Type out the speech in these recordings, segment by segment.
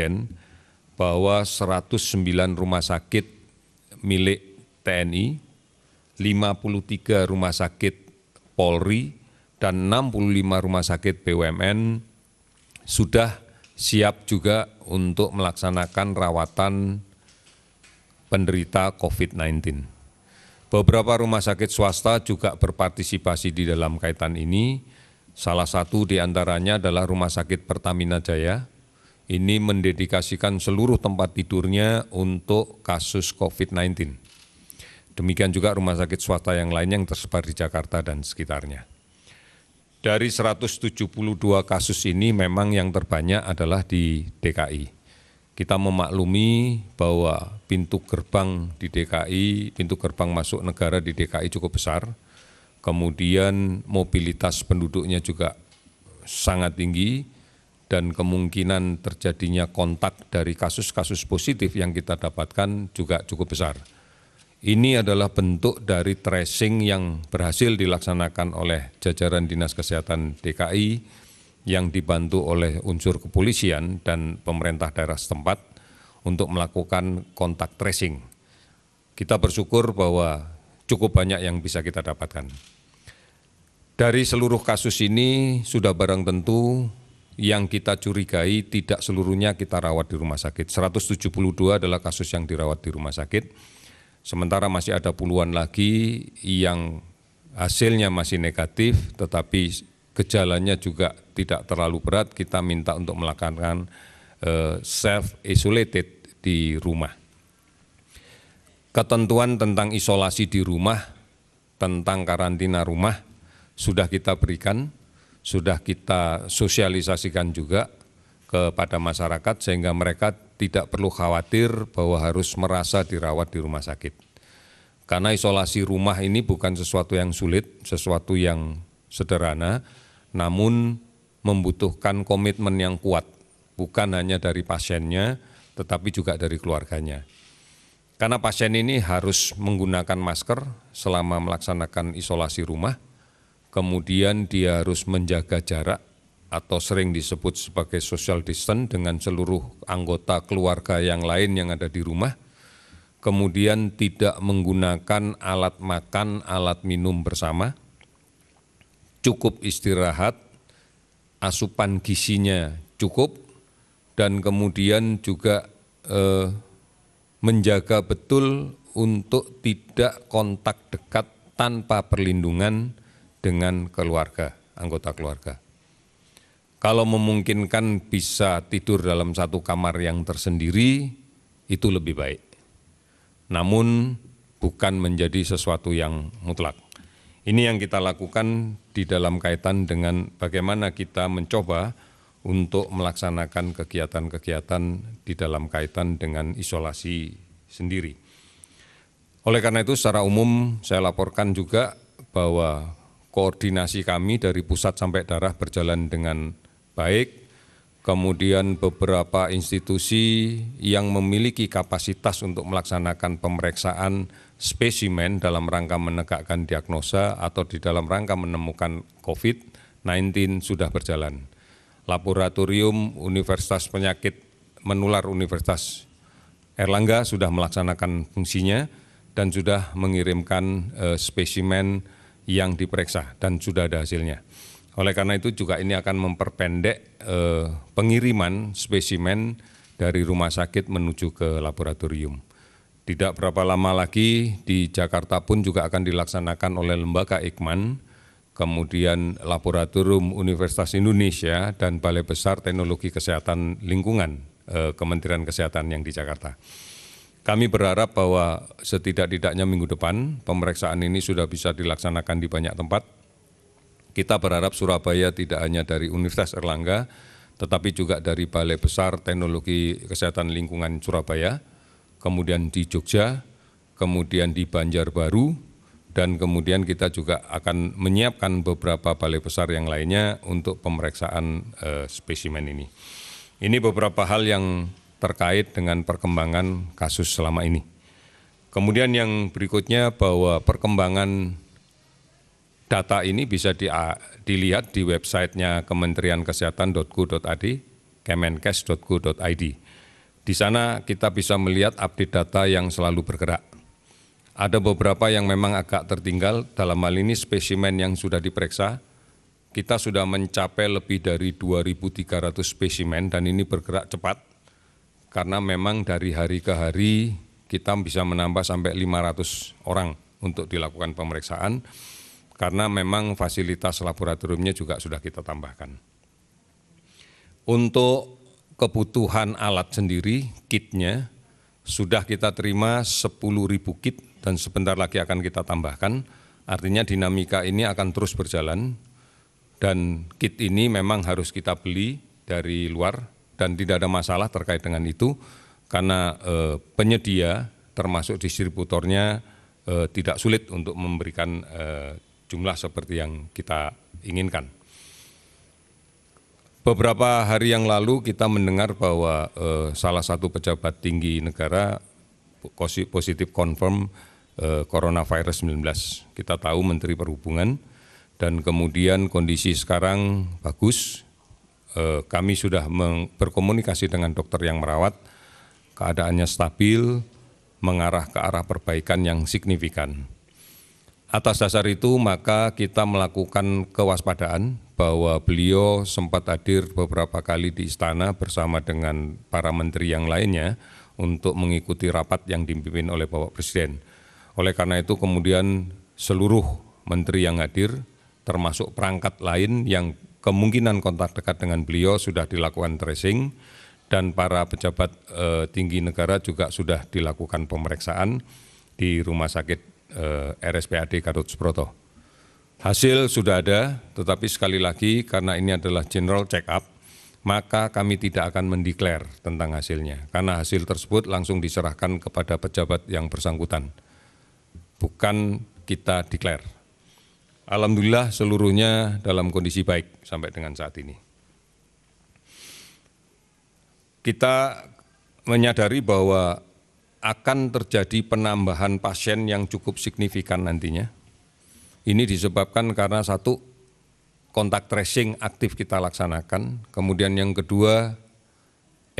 Presiden bahwa 109 rumah sakit milik TNI, 53 rumah sakit Polri, dan 65 rumah sakit BUMN sudah siap juga untuk melaksanakan rawatan penderita COVID-19. Beberapa rumah sakit swasta juga berpartisipasi di dalam kaitan ini. Salah satu di antaranya adalah Rumah Sakit Pertamina Jaya. Ini mendedikasikan seluruh tempat tidurnya untuk kasus COVID-19. Demikian juga rumah sakit swasta yang lain yang tersebar di Jakarta dan sekitarnya. Dari 172 kasus ini memang yang terbanyak adalah di DKI. Kita memaklumi bahwa pintu gerbang di DKI, pintu gerbang masuk negara di DKI cukup besar. Kemudian mobilitas penduduknya juga sangat tinggi dan kemungkinan terjadinya kontak dari kasus-kasus positif yang kita dapatkan juga cukup besar. Ini adalah bentuk dari tracing yang berhasil dilaksanakan oleh jajaran Dinas Kesehatan DKI yang dibantu oleh unsur kepolisian dan pemerintah daerah setempat untuk melakukan kontak tracing. Kita bersyukur bahwa cukup banyak yang bisa kita dapatkan. Dari seluruh kasus ini sudah barang tentu yang kita curigai tidak seluruhnya kita rawat di rumah sakit. 172 adalah kasus yang dirawat di rumah sakit. Sementara masih ada puluhan lagi yang hasilnya masih negatif tetapi gejalanya juga tidak terlalu berat, kita minta untuk melakukan self-isolated di rumah. Ketentuan tentang isolasi di rumah, tentang karantina rumah, sudah kita berikan, sudah kita sosialisasikan juga kepada masyarakat sehingga mereka tidak perlu khawatir bahwa harus merasa dirawat di rumah sakit. Karena isolasi rumah ini bukan sesuatu yang sulit, sesuatu yang sederhana, namun membutuhkan komitmen yang kuat, bukan hanya dari pasiennya, tetapi juga dari keluarganya. Karena pasien ini harus menggunakan masker selama melaksanakan isolasi rumah, kemudian dia harus menjaga jarak atau sering disebut sebagai social distance dengan seluruh anggota keluarga yang lain yang ada di rumah, kemudian tidak menggunakan alat makan, alat minum bersama, cukup istirahat, asupan gizinya cukup, dan kemudian juga menjaga betul untuk tidak kontak dekat tanpa perlindungan dengan keluarga, anggota keluarga. Kalau memungkinkan bisa tidur dalam satu kamar yang tersendiri, itu lebih baik. Namun bukan menjadi sesuatu yang mutlak. Ini yang kita lakukan di dalam kaitan dengan bagaimana kita mencoba untuk melaksanakan kegiatan-kegiatan di dalam kaitan dengan isolasi sendiri. Oleh karena itu secara umum saya laporkan juga bahwa koordinasi kami dari pusat sampai daerah berjalan dengan baik, kemudian beberapa institusi yang memiliki kapasitas untuk melaksanakan pemeriksaan spesimen dalam rangka menegakkan diagnosa atau di dalam rangka menemukan COVID-19 sudah berjalan. Laboratorium Universitas Penyakit Menular Universitas Airlangga sudah melaksanakan fungsinya dan sudah mengirimkan spesimen yang diperiksa dan sudah ada hasilnya. Oleh karena itu juga ini akan memperpendek pengiriman spesimen dari rumah sakit menuju ke laboratorium. Tidak berapa lama lagi di Jakarta pun juga akan dilaksanakan oleh Lembaga Eijkman, kemudian Laboratorium Universitas Indonesia dan Balai Besar Teknologi Kesehatan Lingkungan Kementerian Kesehatan yang di Jakarta. Kami berharap bahwa setidak-tidaknya minggu depan pemeriksaan ini sudah bisa dilaksanakan di banyak tempat. Kita berharap Surabaya tidak hanya dari Universitas Airlangga, tetapi juga dari Balai Besar Teknologi Kesehatan Lingkungan Surabaya, kemudian di Jogja, kemudian di Banjarbaru, dan kemudian kita juga akan menyiapkan beberapa balai besar yang lainnya untuk pemeriksaan spesimen ini. Ini beberapa hal yang terkait dengan perkembangan kasus selama ini. Kemudian yang berikutnya bahwa perkembangan data ini bisa dilihat di websitenya kementerian kesehatan.go.id, kemenkes.go.id. Di sana kita bisa melihat update data yang selalu bergerak. Ada beberapa yang memang agak tertinggal, dalam hal ini spesimen yang sudah diperiksa, kita sudah mencapai lebih dari 2.300 spesimen dan ini bergerak cepat, karena memang dari hari ke hari kita bisa menambah sampai 500 orang untuk dilakukan pemeriksaan, karena memang fasilitas laboratoriumnya juga sudah kita tambahkan. Untuk kebutuhan alat sendiri, kitnya, sudah kita terima 10.000 kit dan sebentar lagi akan kita tambahkan, artinya dinamika ini akan terus berjalan dan kit ini memang harus kita beli dari luar dan tidak ada masalah terkait dengan itu karena penyedia termasuk distributornya tidak sulit untuk memberikan jumlah seperti yang kita inginkan. Beberapa hari yang lalu kita mendengar bahwa salah satu pejabat tinggi negara positif confirm coronavirus 19. Kita tahu Menteri Perhubungan dan kemudian kondisi sekarang bagus. Kami sudah berkomunikasi dengan dokter yang merawat, keadaannya stabil, mengarah ke arah perbaikan yang signifikan. Atas dasar itu maka kita melakukan kewaspadaan bahwa beliau sempat hadir beberapa kali di istana bersama dengan para menteri yang lainnya untuk mengikuti rapat yang dipimpin oleh Bapak Presiden. Oleh karena itu kemudian seluruh menteri yang hadir termasuk perangkat lain yang kemungkinan kontak dekat dengan beliau sudah dilakukan tracing dan para pejabat tinggi negara juga sudah dilakukan pemeriksaan di Rumah Sakit RSPAD Gatot Subroto. Hasil sudah ada, tetapi sekali lagi karena ini adalah general check up, maka kami tidak akan mendeklar tentang hasilnya, karena hasil tersebut langsung diserahkan kepada pejabat yang bersangkutan, bukan kita deklar. Alhamdulillah seluruhnya dalam kondisi baik sampai dengan saat ini. Kita menyadari bahwa akan terjadi penambahan pasien yang cukup signifikan nantinya. Ini disebabkan karena satu, kontak tracing aktif kita laksanakan, kemudian yang kedua,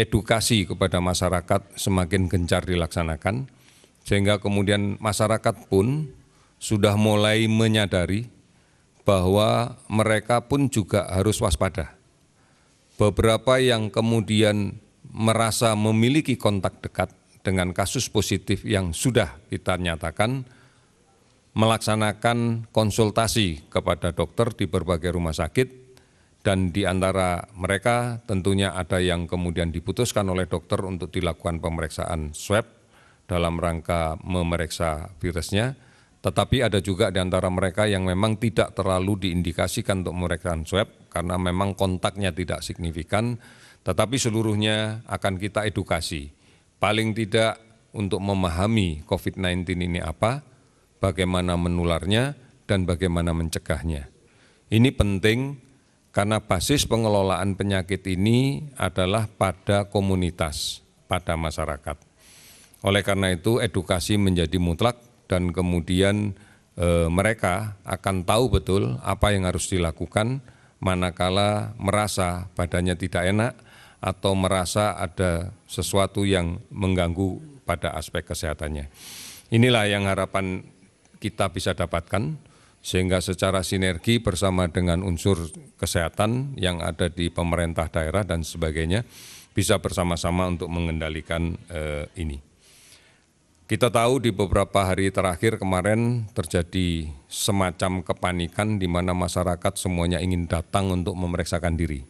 edukasi kepada masyarakat semakin gencar dilaksanakan, sehingga kemudian masyarakat pun sudah mulai menyadari bahwa mereka pun juga harus waspada. Beberapa yang kemudian merasa memiliki kontak dekat dengan kasus positif yang sudah kita nyatakan, melaksanakan konsultasi kepada dokter di berbagai rumah sakit dan di antara mereka tentunya ada yang kemudian diputuskan oleh dokter untuk dilakukan pemeriksaan swab dalam rangka memeriksa virusnya, tetapi ada juga di antara mereka yang memang tidak terlalu diindikasikan untuk pemeriksaan swab karena memang kontaknya tidak signifikan, tetapi seluruhnya akan kita edukasi, paling tidak untuk memahami COVID-19 ini apa, bagaimana menularnya, dan bagaimana mencegahnya. Ini penting karena basis pengelolaan penyakit ini adalah pada komunitas, pada masyarakat. Oleh karena itu edukasi menjadi mutlak dan kemudian mereka akan tahu betul apa yang harus dilakukan manakala merasa badannya tidak enak atau merasa ada sesuatu yang mengganggu pada aspek kesehatannya. Inilah yang harapan kita bisa dapatkan sehingga secara sinergi bersama dengan unsur kesehatan yang ada di pemerintah daerah dan sebagainya bisa bersama-sama untuk mengendalikan ini. Kita tahu di beberapa hari terakhir kemarin terjadi semacam kepanikan di mana masyarakat semuanya ingin datang untuk memeriksakan diri.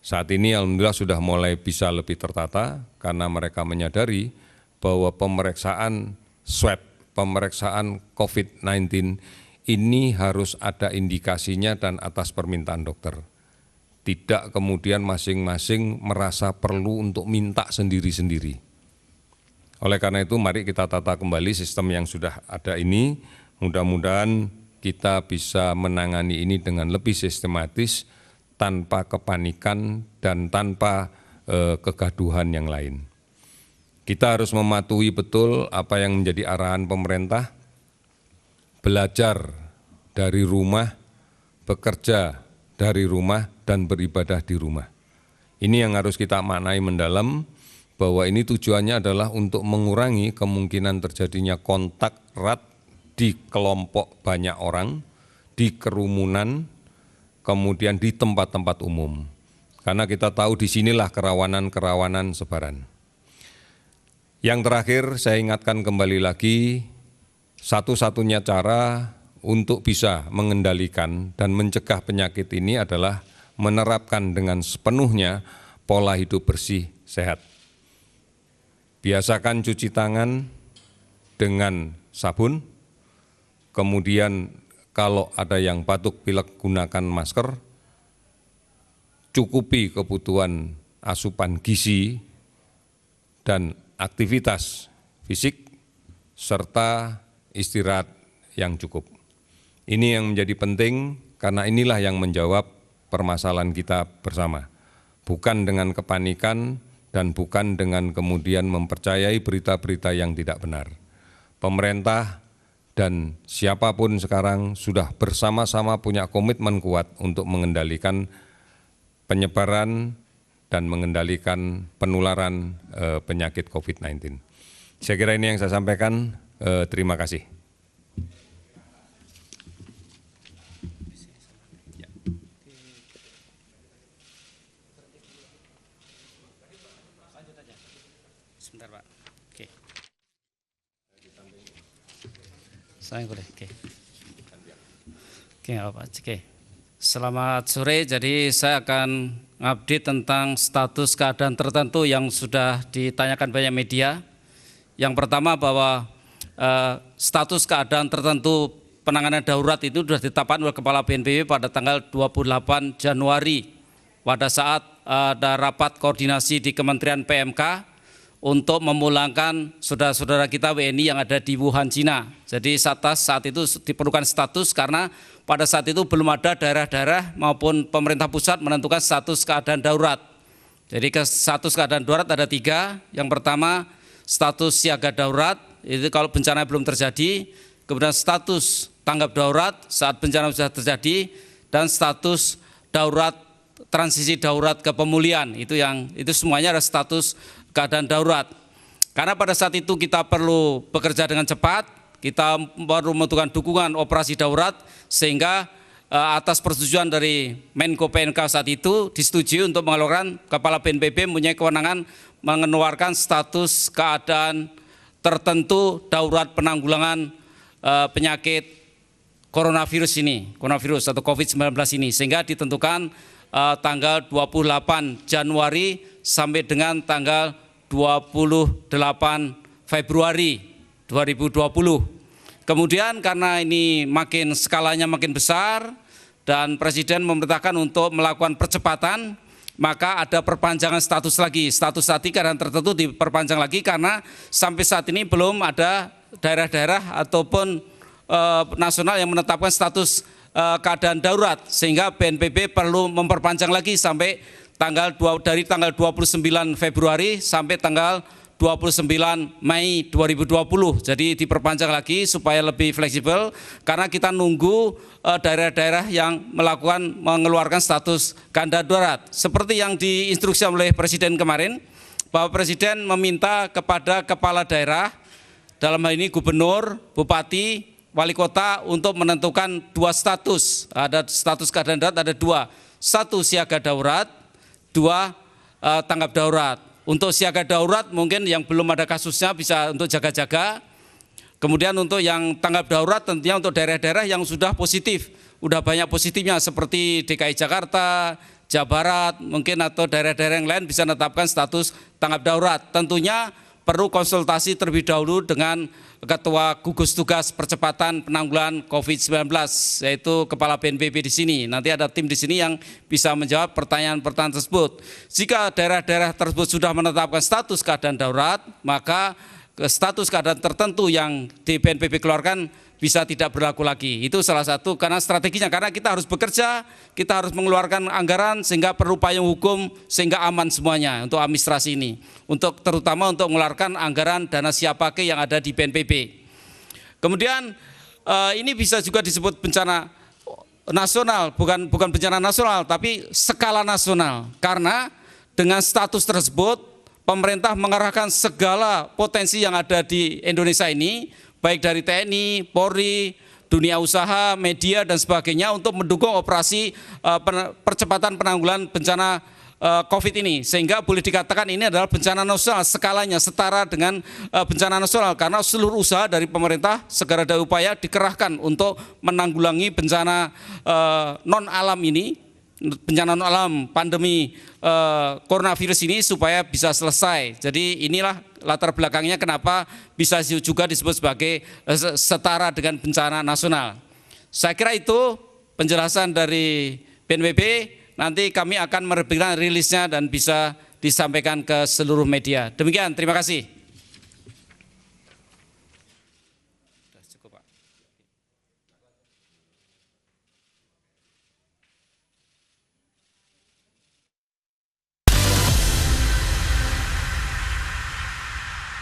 Saat ini alhamdulillah sudah mulai bisa lebih tertata karena mereka menyadari bahwa pemeriksaan swab, pemeriksaan COVID-19 ini harus ada indikasinya dan atas permintaan dokter. Tidak kemudian masing-masing merasa perlu untuk minta sendiri-sendiri. Oleh karena itu mari kita tata kembali sistem yang sudah ada ini, mudah-mudahan kita bisa menangani ini dengan lebih sistematis tanpa kepanikan dan tanpa kegaduhan yang lain. Kita harus mematuhi betul apa yang menjadi arahan pemerintah, belajar dari rumah, bekerja dari rumah, dan beribadah di rumah. Ini yang harus kita maknai mendalam bahwa ini tujuannya adalah untuk mengurangi kemungkinan terjadinya kontak erat di kelompok banyak orang, di kerumunan, kemudian di tempat-tempat umum. Karena kita tahu disinilah kerawanan-kerawanan sebaran. Yang terakhir saya ingatkan kembali lagi, satu-satunya cara untuk bisa mengendalikan dan mencegah penyakit ini adalah menerapkan dengan sepenuhnya pola hidup bersih, sehat. Biasakan cuci tangan dengan sabun, kemudian kalau ada yang batuk pilek gunakan masker, cukupi kebutuhan asupan gizi dan aktivitas fisik, serta istirahat yang cukup. Ini yang menjadi penting karena inilah yang menjawab permasalahan kita bersama. Bukan dengan kepanikan dan bukan dengan kemudian mempercayai berita-berita yang tidak benar. Pemerintah dan siapapun sekarang sudah bersama-sama punya komitmen kuat untuk mengendalikan penyebaran dan mengendalikan penularan penyakit COVID-19. Saya kira ini yang saya sampaikan. Terima kasih. Sebentar Pak. Oke. Saya boleh. Oke. Oke, Pak. Oke. Selamat sore. Jadi saya akan update tentang status keadaan tertentu yang sudah ditanyakan banyak media. Yang pertama bahwa status keadaan tertentu penanganan darurat itu sudah ditetapkan oleh Kepala BNPB pada tanggal 28 Januari pada saat ada rapat koordinasi di Kementerian PMK untuk memulangkan saudara-saudara kita WNI yang ada di Wuhan, Cina. Jadi saat itu diperlukan status karena pada saat itu belum ada daerah-daerah maupun pemerintah pusat menentukan status keadaan darurat. Jadi status keadaan darurat ada 3. Yang pertama status siaga darurat, itu kalau bencana belum terjadi. Kemudian status tanggap darurat saat bencana sudah terjadi, dan status darurat transisi darurat ke pemulihan. Itu semuanya adalah status keadaan darurat. Karena pada saat itu kita perlu bekerja dengan cepat, kita perlu membutuhkan dukungan operasi darurat, sehingga atas persetujuan dari Menko PNK saat itu disetujui untuk mengeluarkan Kepala BNPB mempunyai kewenangan mengeluarkan status keadaan tertentu darurat penanggulangan penyakit coronavirus atau COVID-19 ini, sehingga ditentukan tanggal 28 Januari sampai dengan tanggal 28 Februari 2020. Kemudian karena ini skalanya makin besar dan Presiden memerintahkan untuk melakukan percepatan, maka ada perpanjangan status lagi. Status tadi keadaan tertentu diperpanjang lagi karena sampai saat ini belum ada daerah-daerah ataupun nasional yang menetapkan status keadaan darurat, sehingga BNPB perlu memperpanjang lagi sampai dari tanggal 29 Februari sampai tanggal 29 Mei 2020. Jadi diperpanjang lagi supaya lebih fleksibel karena kita nunggu daerah-daerah yang mengeluarkan status keadaan darurat. Seperti yang diinstruksikan oleh Presiden kemarin, bahwa Presiden meminta kepada kepala daerah, dalam hal ini gubernur, bupati, wali kota, untuk menentukan 2 status. Ada status keadaan darurat, ada 2. 1 siaga darurat, 2 tanggap darurat. Untuk siaga darurat mungkin yang belum ada kasusnya bisa untuk jaga-jaga. Kemudian untuk yang tanggap darurat tentunya untuk daerah-daerah yang sudah positif, udah banyak positifnya seperti DKI Jakarta, Jawa Barat mungkin, atau daerah-daerah yang lain bisa menetapkan status tanggap darurat. Tentunya perlu konsultasi terlebih dahulu dengan Ketua Gugus Tugas Percepatan Penanggulangan COVID-19, yaitu Kepala BNPB di sini. Nanti ada tim di sini yang bisa menjawab pertanyaan-pertanyaan tersebut. Jika daerah-daerah tersebut sudah menetapkan status keadaan darurat, maka status keadaan tertentu yang di BNPB keluarkan bisa tidak berlaku lagi. Itu salah satu karena strateginya, karena kita harus bekerja, kita harus mengeluarkan anggaran sehingga perlu payung hukum sehingga aman semuanya untuk administrasi ini, terutama untuk mengeluarkan anggaran dana siap pakai yang ada di BNPB. Kemudian ini bisa juga disebut bencana nasional, bukan bencana nasional tapi skala nasional, karena dengan status tersebut pemerintah mengerahkan segala potensi yang ada di Indonesia ini, baik dari TNI, Polri, dunia usaha, media, dan sebagainya untuk mendukung operasi percepatan penanggulangan bencana COVID ini, sehingga boleh dikatakan ini adalah bencana nasional, skalanya setara dengan bencana nasional, karena seluruh usaha dari pemerintah segera ada upaya dikerahkan untuk menanggulangi bencana non alam ini, bencana non alam pandemi coronavirus ini supaya bisa selesai. Jadi inilah latar belakangnya kenapa bisa juga disebut sebagai setara dengan bencana nasional. Saya kira itu penjelasan dari BNPB. Nanti kami akan menerbitkan rilisnya dan bisa disampaikan ke seluruh media. Demikian, terima kasih.